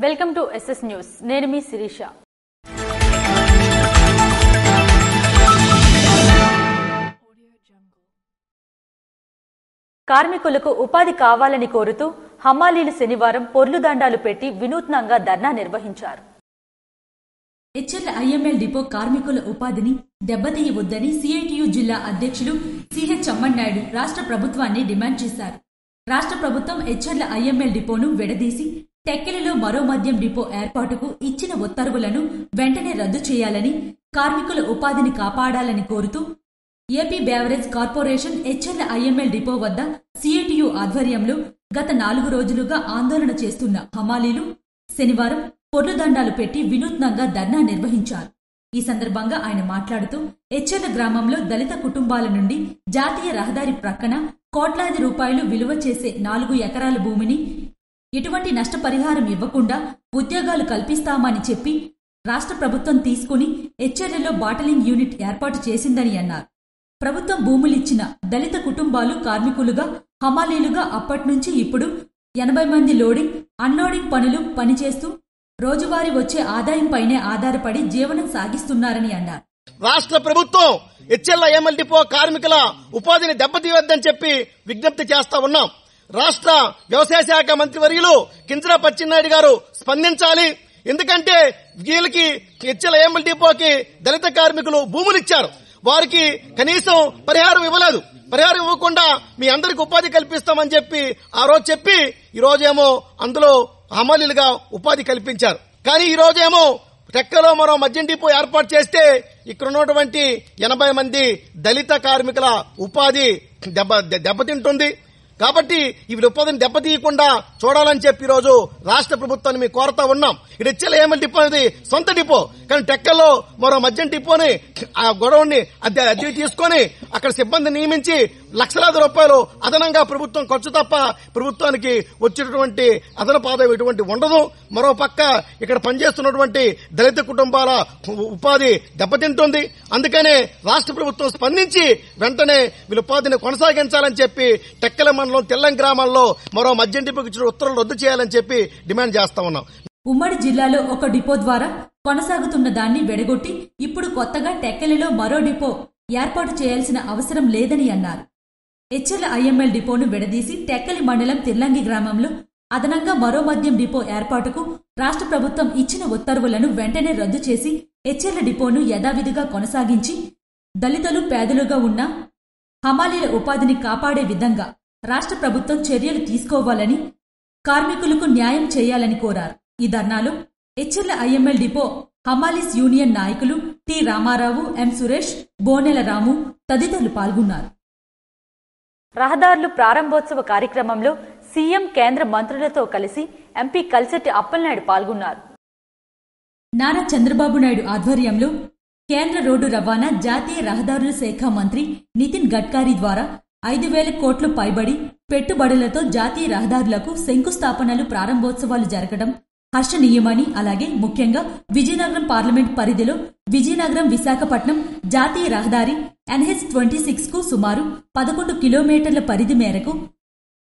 Welcome to SS news. నేను మీ శిరీష. కార్మికులకు ఉపాధి కావాలని కోరుతూ హమాలీలు శనివారం పొర్లుదండాలు పెట్టి వినూత్నంగా ధర్నా నిర్వహించారు. హెచ్ఎల్ ఐఎంఎల్ డిపో కార్మికుల ఉపాధిని దెబ్బతీయవద్దని సిఐటియు జిల్లా అధ్యక్షులు సిహెచ్ అమ్మన్నాయుడు రాష్ట్ర ప్రభుత్వాన్ని డిమాండ్ చేశారు. రాష్ట్ర ప్రభుత్వం హెచ్ఎల్ ఐఎంఎల్ డిపోను విడదీసి టెక్కెలలో మరో మద్యం డిపో ఏర్పాటుకు ఇచ్చిన ఉత్తర్వులను వెంటనే రద్దు చేయాలని, కార్మికుల ఉపాధిని కాపాడాలని కోరుతూ AP beverage corporation HL IML depot వద్ద సిఐటియు ఆధ్వర్యంలో గత 4 రోజులుగా ఆందోళన చేస్తున్న హమాలీలు శనివారం పొర్లుదండాలు పెట్టి వినూత్నంగా ధర్నా నిర్వహించారు. ఈ సందర్భంగా ఆయన మాట్లాడుతూ హెచ్ఎల్ గ్రామంలో దళిత కుటుంబాల నుండి జాతీయ రహదారి ప్రక్కన కోట్లాది రూపాయలు విలువ చేసే 4 ఎకరాల భూమిని ఎటువంటి నష్టపరిహారం ఇవ్వకుండా ఉద్యోగాలు కల్పిస్తామని చెప్పి రాష్ట్ర ప్రభుత్వం తీసుకుని హెచ్ఎల్లో బాటలింగ్ యూనిట్ ఏర్పాటు చేసిందని అన్నారు. ప్రభుత్వం భూములిచ్చిన దళిత కుటుంబాలు కార్మికులుగా, హమాలీలుగా అప్పట్నుంచి ఇప్పుడు 80 మంది లోడింగ్, అన్లోడింగ్ పనులు పనిచేస్తూ రోజువారీ వచ్చే ఆదాయంపైనే ఆధారపడి జీవనం సాగిస్తున్నారని అన్నారు. రాష్ట్ర ప్రభుత్వం హెచ్ఎల్ ఐఎంఎల్ డిపో కార్మికుల ఉపాధిని దెబ్బతీయొద్దని చెప్పి విజ్ఞప్తి చేస్తా ఉన్నాం. రాష్ట్ర వ్యవసాయ శాఖ మంత్రివర్యులు కింజరాపు అచ్చెన్నాయుడు గారు స్పందించాలి. ఎందుకంటే వీళ్ళకి హెచ్ఎల్ ఐఎంఎల్ డిపోకి దళిత కార్మికులు భూములు ఇచ్చారు. వారికి కనీసం పరిహారం ఇవ్వలేదు. పరిహారం ఇవ్వకుండా మీ అందరికి ఉపాధి కల్పిస్తామని చెప్పి ఆ రోజు చెప్పి ఈ రోజేమో అందులో హమాలీలుగా ఉపాధి కల్పించారు. కానీ ఈ రోజేమో టెక్కలో మరో మద్యం డిపో ఏర్పాటు చేస్తే ఇక్కడ ఉన్నటువంటి 80 మంది దళిత కార్మికుల ఉపాధి దెబ్బతింటుంది. కాబట్టి ఈ ఉపాధిని దెబ్బతీయకుండా చూడాలని చెప్పి ఈ రోజు రాష్ట్ర ప్రభుత్వాన్ని మేము కోరుతా ఉన్నాం. ఇది హెచ్ఎల్ ఐఎంఎల్ డిపో అనేది సొంత డిపో, కానీ టెక్కల్లో మరో మద్యం డిపోని ఆ గొడవని అద్దె తీసుకొని అక్కడ సిబ్బంది నియమించి లక్షలాది రూపాయలు అదనంగా ప్రభుత్వం ఖర్చు తప్ప ప్రభుత్వానికి వచ్చేటటువంటి అదనపు ఆదాయం ఎటువంటి ఉండదు. మరో పక్క ఇక్కడ పనిచేస్తున్నటువంటి దళిత కుటుంబాల ఉపాధి దెబ్బతింటుంది. అందుకనే రాష్ట్ర ప్రభుత్వం స్పందించి వెంటనే వీళ్ళ ఉపాధిని కొనసాగించాలని చెప్పి టెక్కల మండలం తెల్లం గ్రామాల్లో మరో మద్యం డిపోకి ఇచ్చిన ఉత్తర్వులు రద్దు చేయాలని చెప్పి డిమాండ్ చేస్తా ఉన్నాం. ఉమ్మడి జిల్లాలో ఒక డిపో ద్వారా కొనసాగుతున్న దాన్ని వెడగొట్టి ఇప్పుడు కొత్తగా టెక్కలిలో మరో డిపో ఏర్పాటు చేయాల్సిన అవసరం లేదని అన్నారు. హెచ్ఎల్ ఐఎంఎల్ డిపోను విడదీసి టెక్కలి మండలం తిర్లంగి గ్రామంలో అదనంగా మరో మద్యం డిపో ఏర్పాటుకు రాష్ట్ర ప్రభుత్వం ఇచ్చిన ఉత్తర్వులను వెంటనే రద్దు చేసి హెచ్ఎల్ డిపోను యథావిధిగా కొనసాగించి దళితులు, పేదలుగా ఉన్న హమాలీల ఉపాధిని కాపాడే విధంగా రాష్ట్ర ప్రభుత్వం చర్యలు తీసుకోవాలని, కార్మికులకు న్యాయం చేయాలని కోరారు. ఈ ధర్నాలో హెచ్ఎల్ ఐఎంఎల్ డిపో హమాలీస్ యూనియన్ నాయకులు టి రామారావు, ఎం సురేష్, బోనెల రాము తదితరులు పాల్గొన్నారు. రహదారులు ప్రారంభోత్సవ కార్యక్రమంలో సీఎం, కేంద్ర మంత్రులతో కలిసి ఎంపీ కలిసెట్టి అప్పలనాయుడు పాల్గొన్నారు. నారా చంద్రబాబు నాయుడు ఆధ్వర్యంలో కేంద్ర రోడ్డు రవాణా, జాతీయ రహదారుల శాఖ మంత్రి నితిన్ గడ్కరీ ద్వారా 5,000 కోట్లు పైబడి పెట్టుబడులతో జాతీయ రహదారులకు శంకుస్థాపనలు, ప్రారంభోత్సవాలు జరగడం హర్షణీయమని, అలాగే ముఖ్యంగా విజయనగరం పార్లమెంట్ పరిధిలో విజయనగరం విశాఖపట్నం జాతీయ రహదారి NH-26 కు సుమారు 11 కిలోమీటర్ల పరిధి మేరకు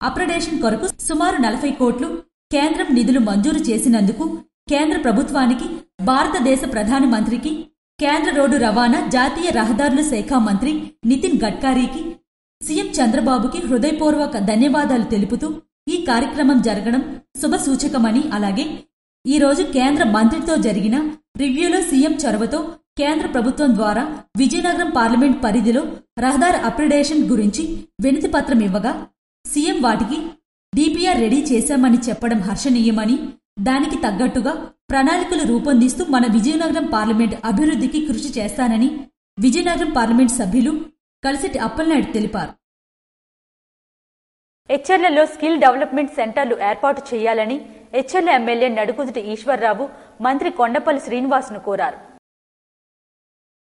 అప్గ్రేడేషన్ కొరకు సుమారు 40 కోట్లు కేంద్రం నిధులు మంజూరు చేసినందుకు కేంద్ర ప్రభుత్వానికి, భారతదేశ ప్రధానమంత్రికి, కేంద్ర రోడ్డు రవాణా, జాతీయ రహదారుల శాఖ మంత్రి నితిన్ గడ్కరీకి, సీఎం చంద్రబాబుకి హృదయపూర్వక ధన్యవాదాలు తెలుపుతూ ఈ కార్యక్రమం జరగడం శుభసూచకమని, అలాగే ఈ రోజు కేంద్ర మంత్రితో జరిగిన రివ్యూలో సీఎం చొరవతో కేంద్ర ప్రభుత్వం ద్వారా విజయనగరం పార్లమెంట్ పరిధిలో రహదారి అప్గ్రేడేషన్ గురించి వినతి పత్రం ఇవ్వగా సీఎం వాటికి డిపిఆర్ రెడీ చేశామని చెప్పడం హర్షణీయమని, దానికి తగ్గట్టుగా ప్రణాళికలు రూపొందిస్తూ మన విజయనగరం పార్లమెంట్ అభివృద్ధికి కృషి చేస్తానని విజయనగరం పార్లమెంట్ సభ్యులు కలిసెట్టి అప్పలనాయుడు తెలిపారు. హెచ్ఎల్లలో స్కిల్ డెవలప్మెంట్ సెంటర్లు ఏర్పాటు చేయాలని హెచ్ఎల్ ఎమ్మెల్యే నడుకుదుటి ఈశ్వర్రావు మంత్రి కొండపల్లి శ్రీనివాస్ను కోరారు.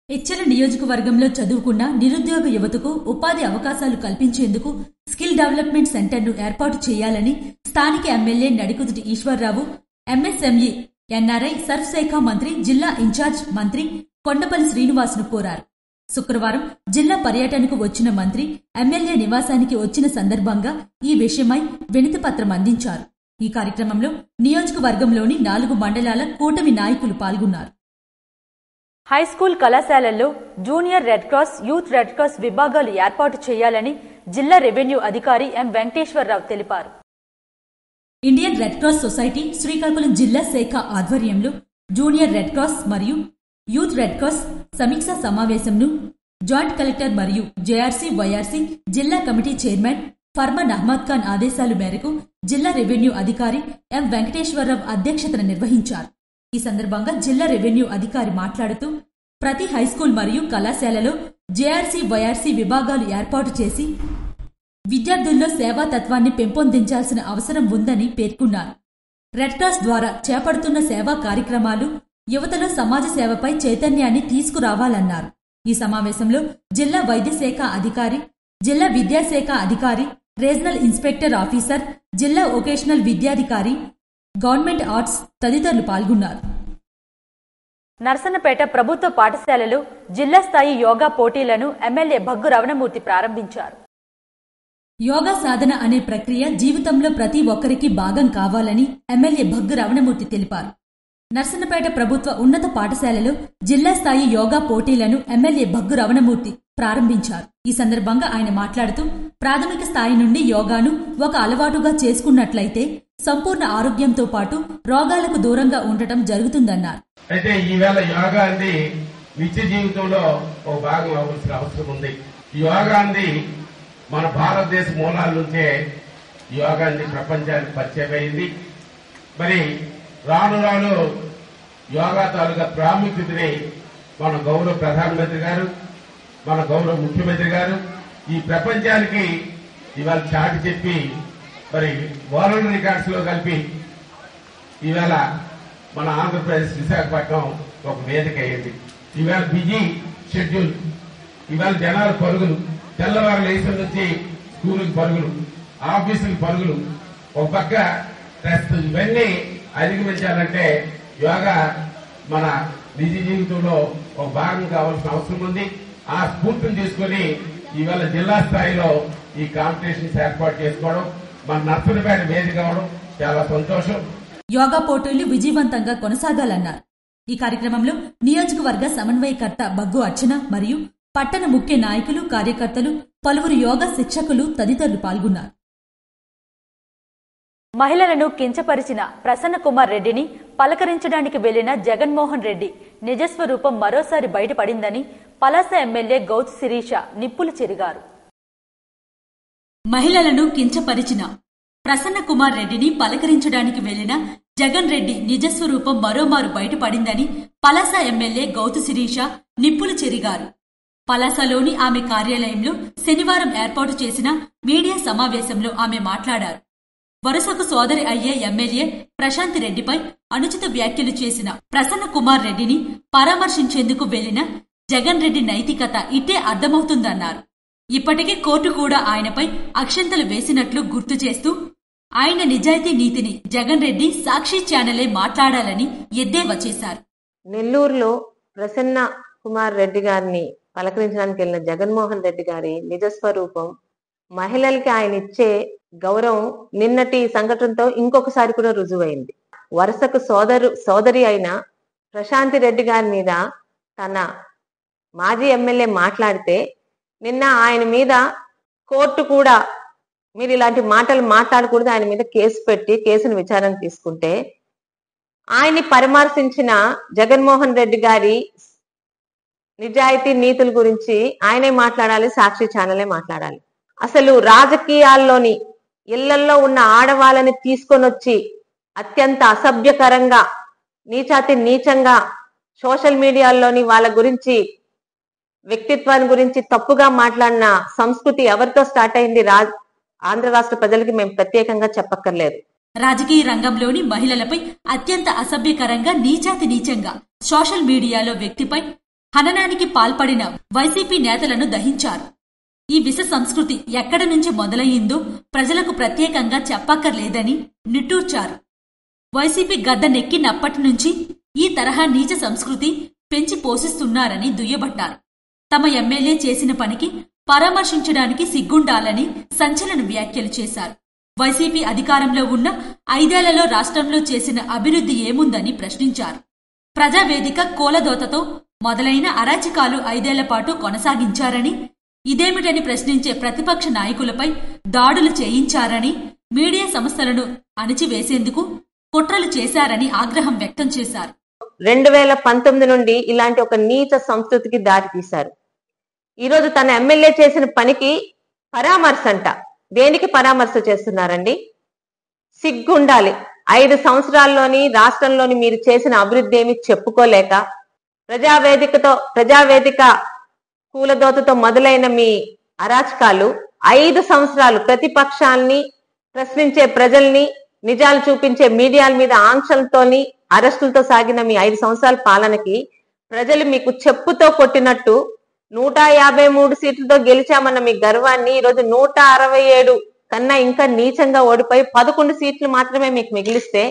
హెచ్ఎల్ నియోజకవర్గంలో చదువుకున్న నిరుద్యోగ యువతకు ఉపాధి అవకాశాలు కల్పించేందుకు స్కిల్ డెవలప్మెంట్ సెంటర్ను ఏర్పాటు చేయాలని స్థానిక MLA Nadukuduti Eshwarrao MSME, NRI, సర్వ్ శాఖ మంత్రి, జిల్లా ఇన్ఛార్జ్ మంత్రి కొండపల్లి శ్రీనివాస్ను కోరారు. శుక్రవారం జిల్లా పర్యటనకు వచ్చిన మంత్రి ఎమ్మెల్యే నివాసానికి వచ్చిన సందర్భంగా ఈ విషయమై వినతి పత్రం అందించారు. ఈ కార్యక్రమంలో నియోజకవర్గంలోని 4 మండలాల కూటమి నాయకులు పాల్గొన్నారు. హైస్కూల్ కళాశాలల్లో junior red cross, youth red cross విభాగాలు ఏర్పాటు చేయాలని జిల్లా రెవెన్యూ అధికారి ఎం వెంకటేశ్వరరావు తెలిపారు. Indian red cross society Srikakulam జిల్లా శాఖ ఆధ్వర్యంలో జూనియర్ రెడ్ క్రాస్ మరియు యూత్ రెడ్ క్రాస్ సమీక్షా సమావేశంను జాయింట్ కలెక్టర్ మరియు జేఆర్సీ వైఆర్సీ జిల్లా కమిటీ చైర్మన్ ఫర్మాన్ అహ్మద్ ఖాన్ ఆదేశాల మేరకు జిల్లా రెవెన్యూ అధికారి ఎం వెంకటేశ్వరరావు అధ్యక్షతన నిర్వహించారు. ఈ సందర్భంగా జిల్లా రెవెన్యూ అధికారి మాట్లాడుతూ ప్రతి హైస్కూల్ మరియు కళాశాలలో జేఆర్సీ వైఆర్సీ విభాగాలు ఏర్పాటు చేసి విద్యార్థుల్లో సేవాతత్వాన్ని పెంపొందించాల్సిన అవసరం ఉందని పేర్కొన్నారు. రెడ్ క్రాస్ ద్వారా చేపడుతున్న సేవా కార్యక్రమాలు యువతలో సమాజ సేవపై చైతన్యాన్ని తీసుకురావాలన్నారు. ఈ సమావేశంలో జిల్లా వైద్య శాఖ అధికారి, జిల్లా విద్యాశాఖ అధికారి, రీజనల్ ఇన్స్పెక్టర్ ఆఫీసర్, జిల్లా వొకేషనల్ విద్యాధికారి, గవర్నమెంట్ ఆర్ట్స్ తదితరులు పాల్గొన్నారు. నర్సన్నపేట ప్రభుత్వ పాఠశాలలో జిల్లా స్థాయి యోగా పోటీలను ఎమ్మెల్యే భగ్గు రమణమూర్తి ప్రారంభించారు. యోగా సాధన అనే ప్రక్రియ జీవితంలో ప్రతి ఒక్కరికి భాగం కావాలని ఎమ్మెల్యే భగ్గు రమణమూర్తి తెలిపారు. నర్సన్నపేట ప్రభుత్వ ఉన్నత పాఠశాలలో జిల్లా స్థాయి యోగా పోటీలను ఎమ్మెల్యే భగ్గు రమణమూర్తి ప్రారంభించారు. ఈ సందర్భంగా ఆయన మాట్లాడుతూ ప్రాథమిక స్థాయి నుండి యోగాను ఒక అలవాటుగా చేసుకున్నట్లయితే సంపూర్ణ ఆరోగ్యంతో పాటు రోగాలకు దూరంగా ఉండటం జరుగుతుందన్నారు. అయితే ఈవేళ యోగా అనేది నిత్య జీవితంలో ఒక భాగం అవ్వాల్సిన అవసరం ఉంది. యోగా అనేది మన భారతదేశ మూలాల నుంచే యోగా అనేది ప్రపంచానికి పరిచయం అయింది. మరి రాను రాను యోగా తాలూకా ప్రాముఖ్యతని మన గౌరవ ప్రధానమంత్రి గారు, మన గౌరవ ముఖ్యమంత్రి గారు ఈ ప్రపంచానికి ఇవాళ చాటి చెప్పి మరి వరల్డ్ రికార్డ్స్ లో కలిపి ఈవేళ మన ఆంధ్రప్రదేశ్ విశాఖపట్నం ఒక వేదిక అయ్యింది. ఈవేళ బిజీ షెడ్యూల్, ఈవేళ జనాల పరుగులు, తెల్లవారు లేచిన నుంచి స్కూలుకి పరుగులు, ఆఫీసులకు పరుగులు, ఒక పక్క టెస్ట్, ఇవన్నీ అధిగమించాలంటే యోగా మన నిజ జీవితంలో ఒక భాగం కావాల్సిన అవసరం ఉంది. ఆ స్ఫూర్తిని తీసుకుని ఈవేళ జిల్లా స్థాయిలో ఈ కాంపిటీషన్స్ ఏర్పాటు చేసుకోవడం, మన నర్సన్నపేట వేదిక అవడం చాలా సంతోషం. యోగా పోటీలు విజయవంతంగా కొనసాగాలన్నారు. ఈ కార్యక్రమంలో నియోజకవర్గ సమన్వయకర్త బగ్గు అర్చన మరియు పట్టణ ముఖ్య నాయకులు, కార్యకర్తలు, పలువురు యోగా శిక్షకులు తదితరులు పాల్గొన్నారు. మహిళలను కించపరిచిన ప్రసన్న కుమార్ రెడ్డిని పలకరించడానికి వెళ్లిన జగన్మోహన్ రెడ్డి నిజస్వరూపం మరోసారి బయటపడిందని పలాస ఎమ్మెల్యే గౌతు శిరీష నిప్పులు చెరిగారు. మహిళలను కించపరిచిన ప్రసన్న కుమార్ రెడ్డిని పలకరించడానికి వెళ్లిన జగన్ రెడ్డి నిజస్వరూపం మరోమారు బయటపడిందని పలాస ఎమ్మెల్యే గౌతు శిరీష నిప్పులు చెరిగారు. పలాసలోని ఆమె కార్యాలయంలో శనివారం ఏర్పాటు చేసిన మీడియా సమావేశంలో ఆమె మాట్లాడారు. వరుసకు సోదరి అయ్యే ఎమ్మెల్యే ప్రశాంత్ రెడ్డిపై అనుచిత వ్యాఖ్యలు చేసిన ప్రసన్న కుమార్ రెడ్డిని పరామర్శించేందుకు వెళ్లిన జగన్ రెడ్డి నైతికత ఇట్టే అర్థమవుతుందన్నారు. ఇప్పటికే కోర్టు కూడా ఆయనపై అక్షంతలు వేసినట్లు గుర్తు చేస్తూ ఆయన నిజాయితీ నీతిని జగన్ రెడ్డి సాక్షి ఛానలే మాట్లాడాలని ఎద్దేవా చేశారు. నెల్లూరులో ప్రసన్న కుమార్ రెడ్డి గారిని పలకరించడానికి వెళ్ళిన జగన్మోహన్ రెడ్డి గారి నిజస్వరూపం, మహిళలకి ఆయన ఇచ్చే గౌరవం నిన్నటి సంఘటనతో ఇంకొకసారి కూడా రుజువైంది. వరుసకు సోదరి అయిన ప్రశాంతి రెడ్డి గారి మీద తన మాజీ ఎమ్మెల్యే మాట్లాడితే నిన్న ఆయన మీద కోర్టు కూడా మీరు ఇలాంటి మాటలు మాట్లాడకూడదు, ఆయన మీద కేసు పెట్టి కేసును విచారణ తీసుకుంటే ఆయన్ని పరామర్శించిన జగన్మోహన్ రెడ్డి గారి నిజాయితీ నీతుల గురించి ఆయనే మాట్లాడాలి, సాక్షి ఛానలే మాట్లాడాలి. అసలు రాజకీయాల్లోని ఇళ్లల్లో ఉన్న ఆడవాళ్ళని తీసుకొని వచ్చి అత్యంత అసభ్యకరంగా నీచాతి నీచంగా సోషల్ మీడియాల్లోని వాళ్ళ గురించి వ్యక్తిత్వాన్ని గురించి తప్పుగా మాట్లాడిన సంస్కృతి ఎవరితో స్టార్ట్ అయింది ఆంధ్ర రాష్ట్ర ప్రజలకి మేము ప్రత్యేకంగా చెప్పక్కర్లేదు. రాజకీయ రంగంలోని మహిళలపై అత్యంత అసభ్యకరంగా నీచాతి నీచంగా సోషల్ మీడియాలో వ్యక్తిపై హననానికి పాల్పడిన వైసీపీ నేతలను దహించారు. ఈ విష సంస్కృతి ఎక్కడి నుంచి మొదలయ్యిందో ప్రజలకు ప్రత్యేకంగా చెప్పక్కర్లేదని నిట్టూర్చారు. వైసీపీ గద్ద నెక్కినప్పటి నుంచి ఈ తరహా నీచ సంస్కృతి పెంచి పోషిస్తున్నారని దుయ్యబట్టారు. తమ ఎమ్మెల్యే చేసిన పనికి పరామర్శించడానికి సిగ్గుండాలని సంచలన వ్యాఖ్యలు చేశారు. వైసీపీ అధికారంలో ఉన్న 5 ఏళ్లలో రాష్ట్రంలో చేసిన అభివృద్ధి ఏముందని ప్రశ్నించారు. ప్రజావేదిక కూలదోతతో మొదలైన అరాచకాలు 5 ఏళ్ల పాటు కొనసాగించారని, ఇదేమిటని ప్రశ్నించే ప్రతిపక్ష నాయకులపై దాడులు చేయించారని, మీడియా సంస్థలను అణిచివేసేందుకు కుట్రలు చేశారని ఆగ్రహం వ్యక్తం చేశారు. 2019 నుండి ఇలాంటి ఒక నీచ సంస్కృతికి దారి తీశారు. ఈరోజు తన ఎమ్మెల్యే చేసిన పనికి పరామర్శ అంట. దేనికి పరామర్శ చేస్తున్నారండి? సిగ్గుండాలి. 5 సంవత్సరాల్లోని రాష్ట్రంలోని మీరు చేసిన అభివృద్ధి ఏమి చెప్పుకోలేక, ప్రజావేదిక కూలదోతతో మొదలైన మీ అరాచకాలు 5 సంవత్సరాలు ప్రతిపక్షాల్ని ప్రశ్నించే ప్రజల్ని, నిజాలు చూపించే మీడియాల మీద ఆంక్షలతోని అరెస్టులతో సాగిన మీ 5 సంవత్సరాల పాలనకి ప్రజలు మీకు చెప్పుతో కొట్టినట్టు 153 సీట్లతో గెలిచామన్న మీ గర్వాన్ని ఈరోజు 167 కన్నా ఇంకా నీచంగా ఓడిపోయి 11 సీట్లు మాత్రమే మీకు మిగిలిస్తే,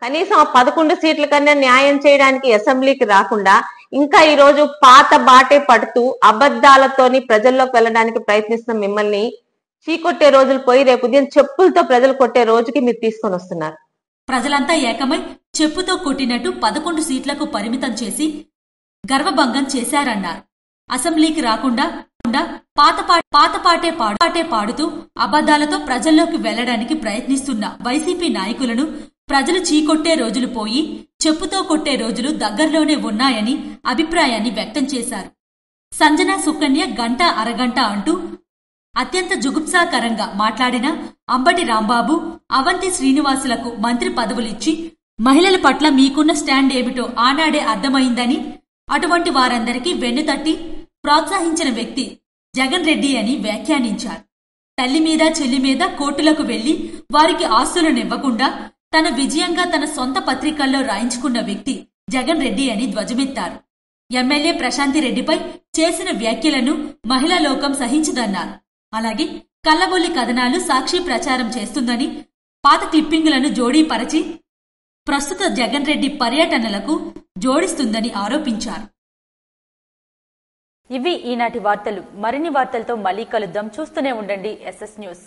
కనీసం ఆ 11 సీట్ల కన్నా న్యాయం చేయడానికి అసెంబ్లీకి రాకుండా ఇంకా ఈ రోజు పాత బాటే పడుతూ అబద్ధాలతోని ప్రజల్లోకి వెళ్ళడానికి ప్రయత్నిస్తున్న మిమ్మల్ని చీకొట్టే రోజులు పోయి రేపు ఉదయం చెప్పులతో ప్రజలు కొట్టే రోజుకి మీరు తీసుకొని వస్తున్నారు. ప్రజలంతా ఏకమై చెప్పుతో కొట్టినట్టు 11 సీట్లకు పరిమితం చేసి గర్వభంగం చేశారన్నారు. అసెంబ్లీకి రాకుండా పాటే పాడుతూ అబద్ధాలతో ప్రజల్లోకి వెళ్లడానికి ప్రయత్నిస్తున్న వైసీపీ నాయకులను ప్రజలు చీకొట్టే రోజులు పోయి చెప్పుతో కొట్టే రోజులు దగ్గరలోనే ఉన్నాయని అభిప్రాయాన్ని వ్యక్తం చేశారు. సంజన సుకన్య గంట అరగంట అంటూ అత్యంత జుగుప్సాకరంగా మాట్లాడిన అంబటి రాంబాబు, అవంతి శ్రీనివాసులకు మంత్రి పదవులిచ్చి మహిళల పట్ల మీకున్న స్టాండ్ ఏమిటో ఆనాడే అర్థమైందని, అటువంటి వారందరికీ వెన్నుతట్టి ప్రోత్సహించిన వ్యక్తి జగన్ రెడ్డి అని వ్యాఖ్యానించారు. తల్లి మీద చెల్లి మీద కోర్టులకు వెళ్లి వారికి ఆస్తులనివ్వకుండా తన విజయంగా తన సొంత పత్రికల్లో రాయించుకున్న వ్యక్తి జగన్ రెడ్డి అని ధ్వజమెత్తారు. ఎమ్మెల్యే ప్రశాంతిరెడ్డిపై చేసిన వ్యాఖ్యలను మహిళా లోకం సహించదన్నారు. అలాగే కల్లబొల్లి కథనాలు సాక్షి ప్రచారం చేస్తుందని, పాత క్లిప్పింగులను జోడీపరచి ప్రస్తుత జగన్ రెడ్డి పర్యటనలకు జోడిస్తుందని ఆరోపించారు. ఇవి ఈనాటి వార్తలు. మరిన్ని వార్తలతో మళ్ళీ కలుద్దాం. చూస్తూనే ఉండండి SS న్యూస్.